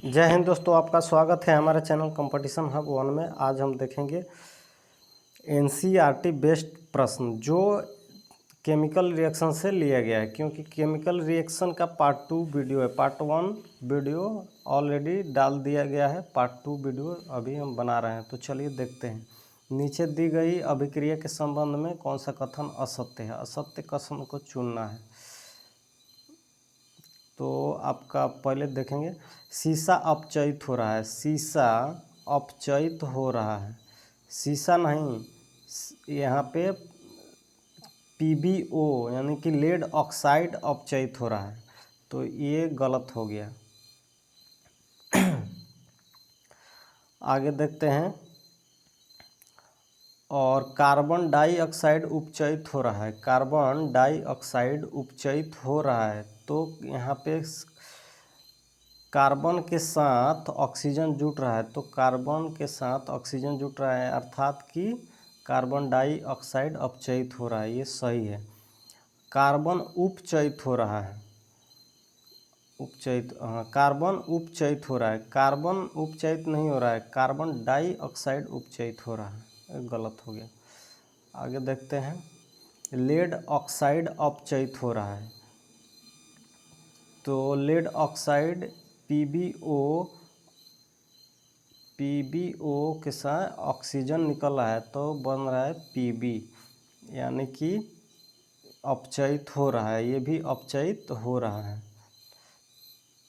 जय हिंद दोस्तों, आपका स्वागत है हमारे चैनल कंपटीशन हब 1 में। आज हम देखेंगे एनसीईआरटी बेस्ड प्रश्न जो केमिकल रिएक्शन से लिया गया है, क्योंकि केमिकल रिएक्शन का पार्ट 2 वीडियो है। पार्ट 1 वीडियो ऑलरेडी डाल दिया गया है, पार्ट 2 वीडियो अभी हम बना रहे हैं। तो चलिए देखते हैं। नीचे दी गई अभिक्रिया के संबंध में कौन सा कथन असत्य है। असत्य कथन को चुनना है। तो आपका पहले देखेंगे, शीशा अपचयित हो रहा है। शीशा अपचयित हो रहा है, शीशा नहीं, यहाँ पे PbO यानी कि लेड ऑक्साइड अपचयित हो रहा है, तो ये गलत हो गया। आगे देखते हैं। और कार्बन डाइऑक्साइड उपचयित हो रहा है। कार्बन डाइऑक्साइड उपचयित हो रहा है, तो यहाँ पे कार्बन के साथ ऑक्सीजन जुट रहा है, तो कार्बन के साथ ऑक्सीजन जुट रहा है, अर्थात कि कार्बन डाइऑक्साइड अपचयित हो रहा है, ये सही है। कार्बन उपचयित हो रहा है, उपचयित, हाँ, कार्बन उपचयित हो रहा है, कार्बन उपचयित नहीं हो रहा है, कार्बन डाइऑक्साइड उपचयित हो रहा है, गलत हो गया। आगे देखते हैं। लेड ऑक्साइड अपचयित हो रहा है, तो लेड ऑक्साइड PbO के साथ ऑक्सीजन निकल रहा है, तो बन रहा है Pb, यानी कि अपचयित हो रहा है, ये भी अपचयित हो रहा है।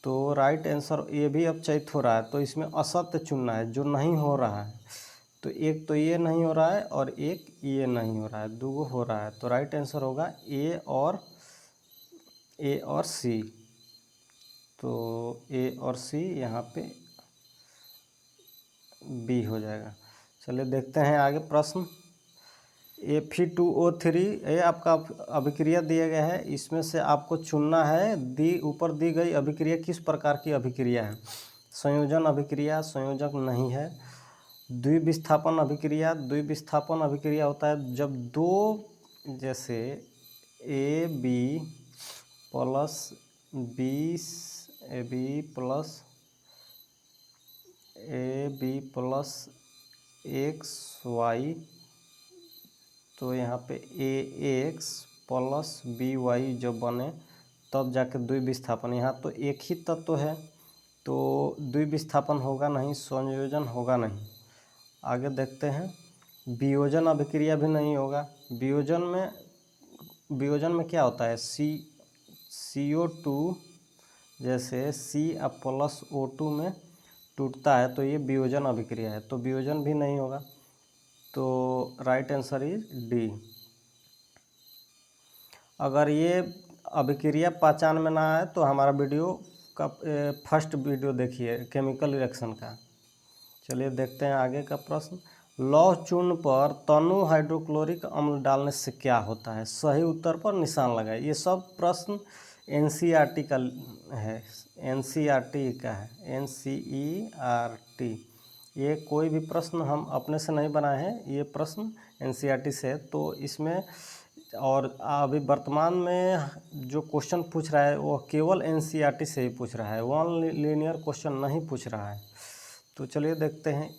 तो राइट आंसर, ये भी अपचयित हो रहा है, तो इसमें असत्य चुनना है जो नहीं हो रहा है। तो एक तो ये नहीं हो रहा है और एक ये नहीं हो रहा है, दो हो रहा है, तो राइट आंसर होगा ए और सी। तो ए और सी यहाँ पे बी हो जाएगा। चलिए देखते हैं आगे प्रश्न। Fe2O3 ये आपका अभिक्रिया दिया गया है, इसमें से आपको चुनना है ऊपर दी गई अभिक्रिया किस प्रकार की अभिक्रिया है। संयोजन अभिक्रिया, संयोजक नहीं है। द्विविस्थापन अभिक्रिया, द्विविस्थापन अभिक्रिया होता है जब दो, जैसे AB plus AB plus XY, तो यहाँ पे AX प्लस BY जब बने तब जाके द्विविस्थापन। यहाँ तो एक ही तत्व है, तो द्विविस्थापन होगा नहीं, संयोजन होगा नहीं। आगे देखते हैं। वियोजन अभिक्रिया भी नहीं होगा। वियोजन में क्या होता है, CO2 जैसे C प्लस O2 में टूटता है, तो ये वियोजन अभिक्रिया है, तो वियोजन भी नहीं होगा। तो राइट आंसर इज डी। अगर ये अभिक्रिया पहचान में ना आए तो हमारा वीडियो का फर्स्ट वीडियो देखिए केमिकल रिएक्शन का। चलिए देखते हैं आगे का प्रश्न। लौह चूर्ण पर तनु हाइड्रोक्लोरिक अम्ल डालने से क्या होता है। सही उत्तर पर निशान लगाए। ये सब प्रश्न एनसीईआरटी का है, एनसीईआरटी का है, एनसीईआरटी। ये कोई भी प्रश्न हम अपने से नहीं बनाए हैं, ये प्रश्न एनसीईआरटी से है। तो इसमें और अभी वर्तमान में जो क्वेश्चन पूछ रहा है वो केवल एनसीईआरटी से ही पूछ रहा है, वन लीनियर क्वेश्चन नहीं पूछ रहा है। तो चलिए देखते हैं।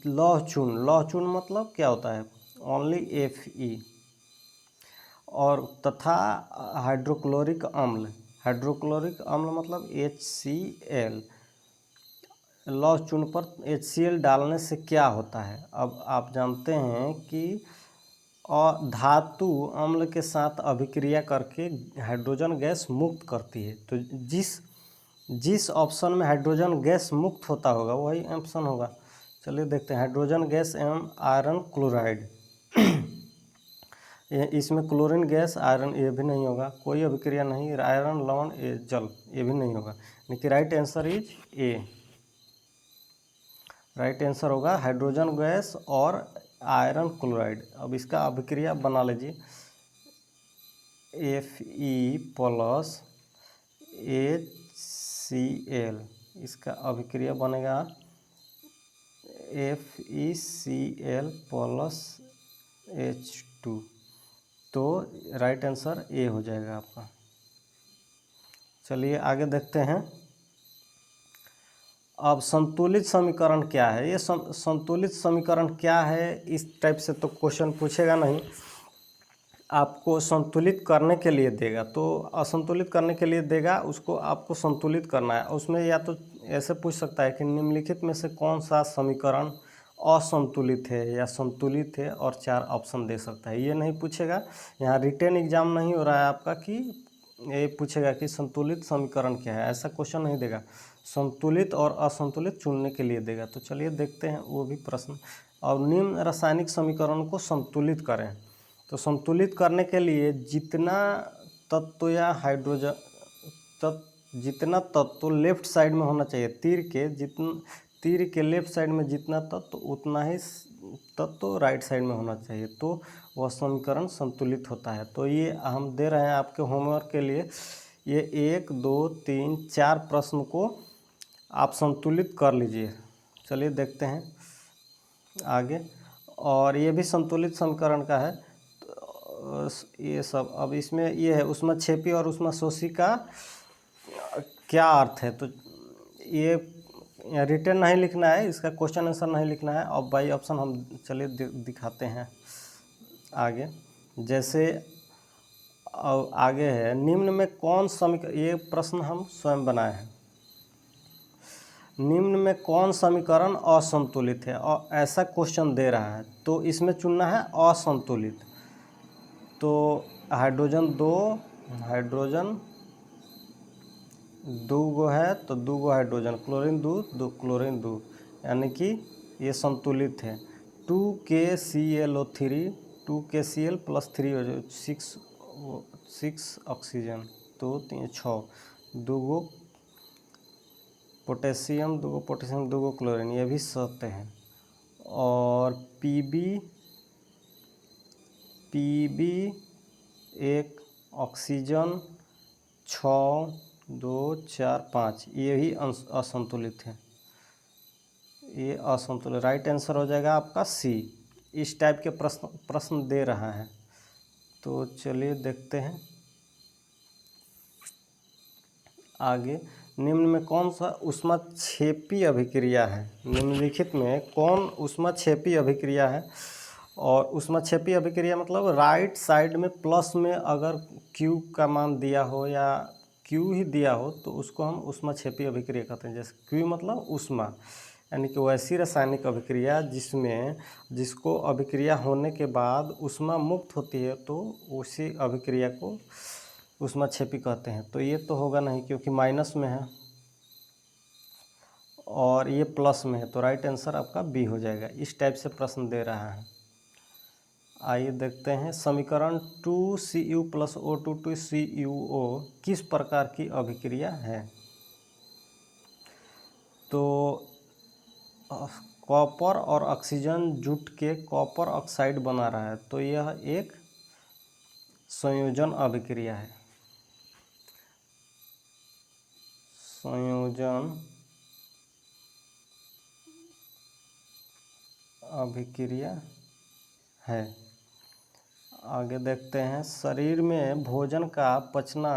लौह चूर्ण, लौह चूर्ण मतलब क्या होता है, ओनली Fe। और तथा हाइड्रोक्लोरिक अम्ल, हाइड्रोक्लोरिक अम्ल मतलब HCl। लौह चूर्ण पर HCl डालने से क्या होता है। अब आप जानते हैं कि और धातु अम्ल के साथ अभिक्रिया करके हाइड्रोजन गैस मुक्त करती है, तो जिस ऑप्शन में हाइड्रोजन गैस मुक्त होता होगा वही ऑप्शन होगा। चलिए देखते हैं। हाइड्रोजन गैस एवं आयरन क्लोराइड, इसमें क्लोरीन गैस, आयरन, ये भी नहीं होगा, कोई अभिक्रिया नहीं। आयरन लवण, जल, ये भी नहीं होगा, लेकिन right answer is a. Right answer होगा हाइड्रोजन गैस और आयरन क्लोराइड। अब इसका अभिक्रिया बना लीजिए। Fe प्लस HCl, इसका अभिक्रिया बनेगा FeCl प्लस H2। तो राइट आंसर ए हो जाएगा आपका। चलिए आगे देखते हैं। अब संतुलित समीकरण क्या है, ये संतुलित समीकरण क्या है, इस टाइप से तो क्वेश्चन पूछेगा नहीं, आपको संतुलित करने के लिए देगा। तो असंतुलित करने के लिए देगा, उसको आपको संतुलित करना है। उसमें या तो ऐसे पूछ सकता है कि निम्नलिखित में से कौन सा समीकरण असंतुलित है या संतुलित है, और 4 ऑप्शन दे सकता है। ये नहीं पूछेगा, यहाँ रिटेन एग्जाम नहीं हो रहा है आपका कि ये पूछेगा कि संतुलित समीकरण क्या है, ऐसा क्वेश्चन नहीं देगा। संतुलित और असंतुलित चुनने के लिए देगा। तो चलिए देखते हैं वो भी प्रश्न। और निम्न रासायनिक समीकरण को संतुलित करें। तो संतुलित करने के लिए जितना तत्व या हाइड्रोजन जितना तत्व लेफ्ट साइड में होना चाहिए, तीर के लेफ्ट साइड में जितना तत्व उतना ही तत्व राइट साइड में होना चाहिए, तो वह समीकरण संतुलित होता है। तो ये हम दे रहे हैं आपके होमवर्क के लिए। ये 1 2 3 4 प्रश्न को आप संतुलित कर लीजिए। चलिए देखते हैं आगे। और ये भी संतुलित समीकरण का है। तो ये सब अब इसमें ये है ऊष्माक्षेपी और ऊष्माशोषी का क्या अर्थ है। तो ये रिटर्न नहीं लिखना है, इसका क्वेश्चन आंसर नहीं लिखना है। और बाई ऑप्शन हम चलिए दिखाते हैं आगे। जैसे आगे है, निम्न में कौन समीकरण, ये प्रश्न हम स्वयं बनाए हैं। निम्न में कौन समीकरण असंतुलित है, और ऐसा क्वेश्चन दे रहा है, तो इसमें चुनना है असंतुलित। तो हाइड्रोजन 2 गो है, तो 2 गो हाइड्रोजन, क्लोरीन 2 क्लोरीन 2, यानी कि ये संतुलित है। 2KClO3 2KCl प्लस 3 हो जाए 6 ऑक्सीजन, 2 3 6, 2 गो पोटेशियम 2 गो क्लोरीन, ये भी सत्य है। और Pb 1 ऑक्सीजन 6 2 4 5, ये भी असंतुलित है, ये असंतुलित। राइट आंसर हो जाएगा आपका सी। इस टाइप के प्रश्न दे रहा है। तो चलिए देखते हैं आगे। निम्न में कौन सा ऊष्माक्षेपी अभिक्रिया है, निम्नलिखित में कौन ऊष्माक्षेपी अभिक्रिया है। और ऊष्माक्षेपी अभिक्रिया मतलब राइट साइड में प्लस में अगर Q का मान दिया हो या Q ही दिया हो, तो उसको हम ऊष्माक्षेपी अभिक्रिया कहते हैं। जैसे Q मतलब ऊष्मा, यानी कि वैसी रासायनिक अभिक्रिया जिसको अभिक्रिया होने के बाद ऊष्मा मुक्त होती है, तो उसी अभिक्रिया को ऊष्माक्षेपी कहते हैं। तो ये तो होगा नहीं, क्योंकि माइनस में है और ये प्लस में है, तो राइट आंसर आपका बी हो जाएगा। इस टाइप से प्रश्न दे रहा है। आइए देखते हैं समीकरण 2Cu + O2 2CuO किस प्रकार की अभिक्रिया है। तो कॉपर और ऑक्सीजन जुट के कॉपर ऑक्साइड बना रहा है, तो यह एक संयोजन अभिक्रिया है। संयोजन अभिक्रिया है। आगे देखते हैं, शरीर में भोजन का पचना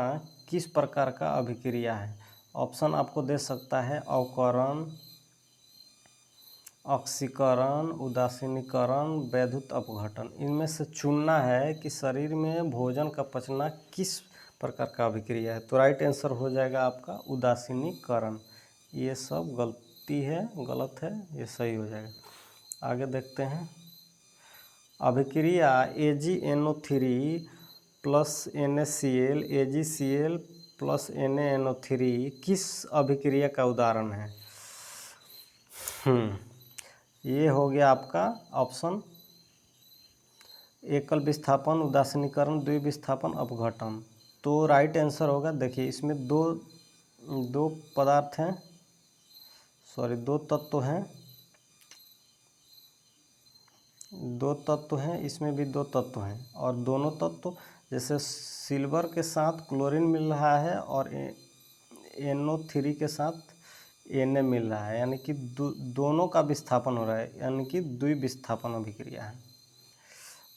किस प्रकार का अभिक्रिया है। ऑप्शन आपको दे सकता है अवकरण, ऑक्सीकरण, उदासीनीकरण, वैद्युत अपघटन। इनमें से चुनना है कि शरीर में भोजन का पचना किस प्रकार का अभिक्रिया है। तो राइट आंसर हो जाएगा आपका उदासीनीकरण। ये सब गलत है, ये सही हो जाएगा। आगे देखते हैं, अभिक्रिया AgNO3 + NaCl AgCl + NaNO3 किस अभिक्रिया का उदाहरण है। ये हो गया आपका ऑप्शन एकल विस्थापन, उदासीनीकरण, द्विविस्थापन, अपघटन। तो राइट आंसर होगा, देखिए इसमें दो पदार्थ हैं, दो तत्व हैं, इसमें भी 2 तत्व हैं। और दोनों तत्व, जैसे सिल्वर के साथ क्लोरीन मिल रहा है और NO3 के साथ Na मिल रहा है, यानी कि दोनों का विस्थापन हो रहा है, यानी कि द्विविस्थापन अभिक्रिया है।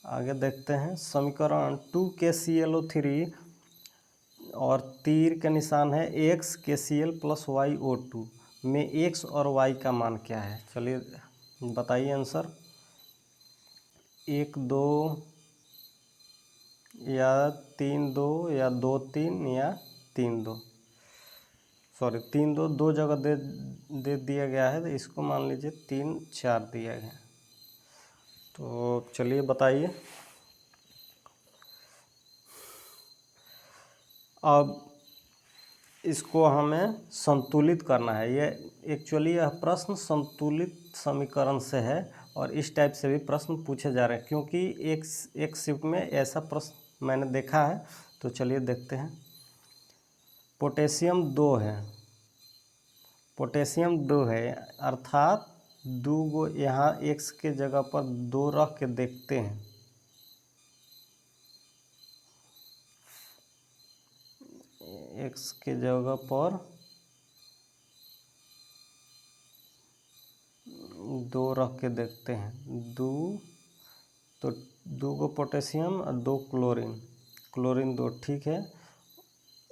आगे देखते हैं समीकरण 2KClO3 और तीर के निशान है XKCl + YO2। में एक्स और वाई का मान क्या है? चलिए बताइए आंसर। 1 2 या 3 2 या 2 3 या 3 2, सॉरी 3 2 दो जगह दे दिया गया है, तो इसको मान लीजिए 3 4 दिया गया। तो चलिए बताइए। अब इसको हमें संतुलित करना है। ये एक्चुअली यह प्रश्न संतुलित समीकरण से है और इस टाइप से भी प्रश्न पूछे जा रहे हैं, क्योंकि एक शिफ्ट में ऐसा प्रश्न मैंने देखा है। तो चलिए देखते हैं। पोटेशियम 2 है, पोटेशियम 2 है, अर्थात 2 गो यहाँ x के जगह पर 2 रख के देखते हैं। x के जगह पर 2 रख के देखते हैं। 2 तो 2 गो पोटेशियम और 2 क्लोरीन, क्लोरीन 2, ठीक है।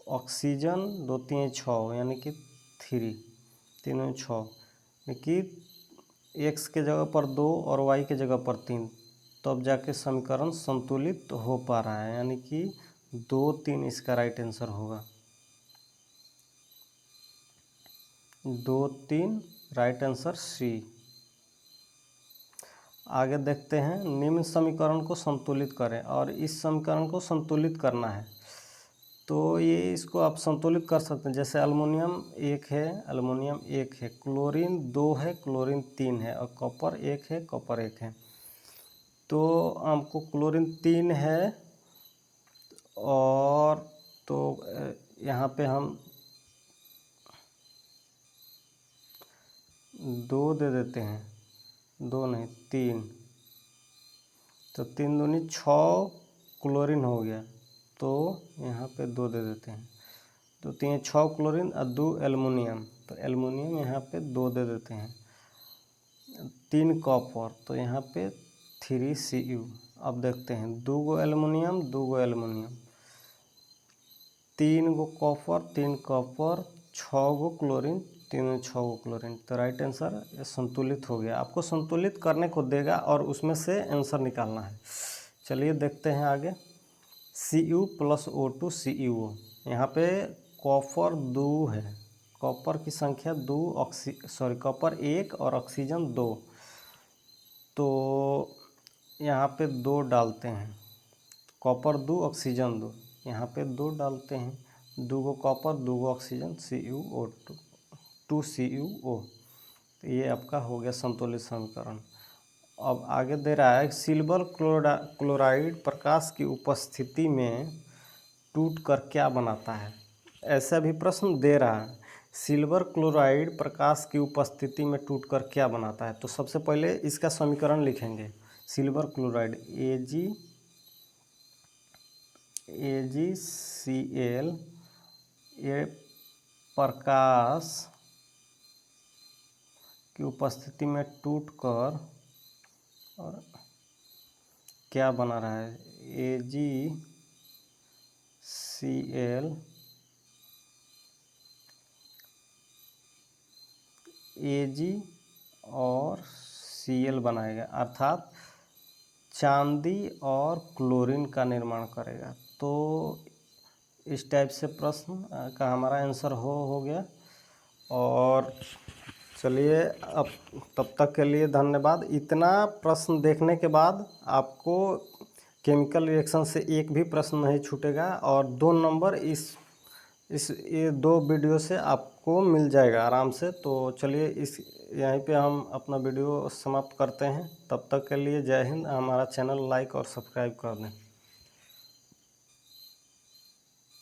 ऑक्सीजन 2 3 6 यानी कि 3 3 6, यानी कि x के जगह पर 2 और y के जगह पर 3, तब तो जाके समीकरण संतुलित हो पा रहा है, यानी कि 2 3 इसका राइट आंसर होगा। 2 3 राइट आंसर सी। आगे देखते हैं। निम्न समीकरण को संतुलित करें, और इस समीकरण को संतुलित करना है तो ये इसको आप संतुलित कर सकते हैं। जैसे अल्युमिनियम 1 है, अल्युमिनियम 1 है, क्लोरीन 2 है, क्लोरीन 3 है, और कॉपर 1 है, कॉपर 1 है। तो हमको क्लोरीन 3 है, और तो यहाँ पे हम 2 दे देते हैं, 2 नहीं 3, तो 3 दूनी 6 क्लोरीन हो गया, तो यहाँ पे 2 दे देते हैं। तो 3 6 क्लोरीन और 2 एल्युमिनियम, तो एल्युमिनियम यहाँ पे 2 दे देते हैं। 3 कॉपर, तो यहाँ पे 3 Cu। अब देखते हैं, 2 गो एल्युमिनियम 2 गो एल्युमिनियम, 3 गो कॉपर 3 कॉपर, 6 गो क्लोरीन 3 6 गो क्लोरीन। तो राइट आंसर ये संतुलित हो गया। आपको संतुलित करने को देगा और उसमें से आंसर निकालना है। चलिए देखते हैं आगे। Cu + O2 CuO, यहाँ पे कॉपर 2 है, कॉपर की संख्या 2, कॉपर 1 और ऑक्सीजन 2, तो यहाँ पे 2 डालते हैं। कॉपर 2 ऑक्सीजन 2, यहाँ पे 2 डालते हैं। 2 गो कॉपर 2 गो ऑक्सीजन, CuO2 2CuO। तो ये आपका हो गया संतुलित समीकरण। अब आगे दे रहा है, सिल्वर क्लोराइड प्रकाश की उपस्थिति में टूटकर क्या बनाता है? ऐसा भी प्रश्न दे रहा है। सिल्वर क्लोराइड प्रकाश की उपस्थिति में टूटकर क्या बनाता है? तो सबसे पहले इसका समीकरण लिखेंगे। सिल्वर क्लोराइड AgCl, ये प्रकाश की उपस्थिति में टूटकर और क्या बना रहा है? Ag और Cl बनाएगा, अर्थात चांदी और क्लोरीन का निर्माण करेगा। तो इस टाइप से प्रश्न का हमारा आंसर हो गया। और चलिए, अब तब तक के लिए धन्यवाद। इतना प्रश्न देखने के बाद आपको केमिकल रिएक्शन से एक भी प्रश्न नहीं छूटेगा, और 2 नंबर ये 2 वीडियो से आपको मिल जाएगा आराम से। तो चलिए यहीं पे हम अपना वीडियो समाप्त करते हैं। तब तक के लिए जय हिंद। हमारा चैनल लाइक और सब्सक्राइब कर दें।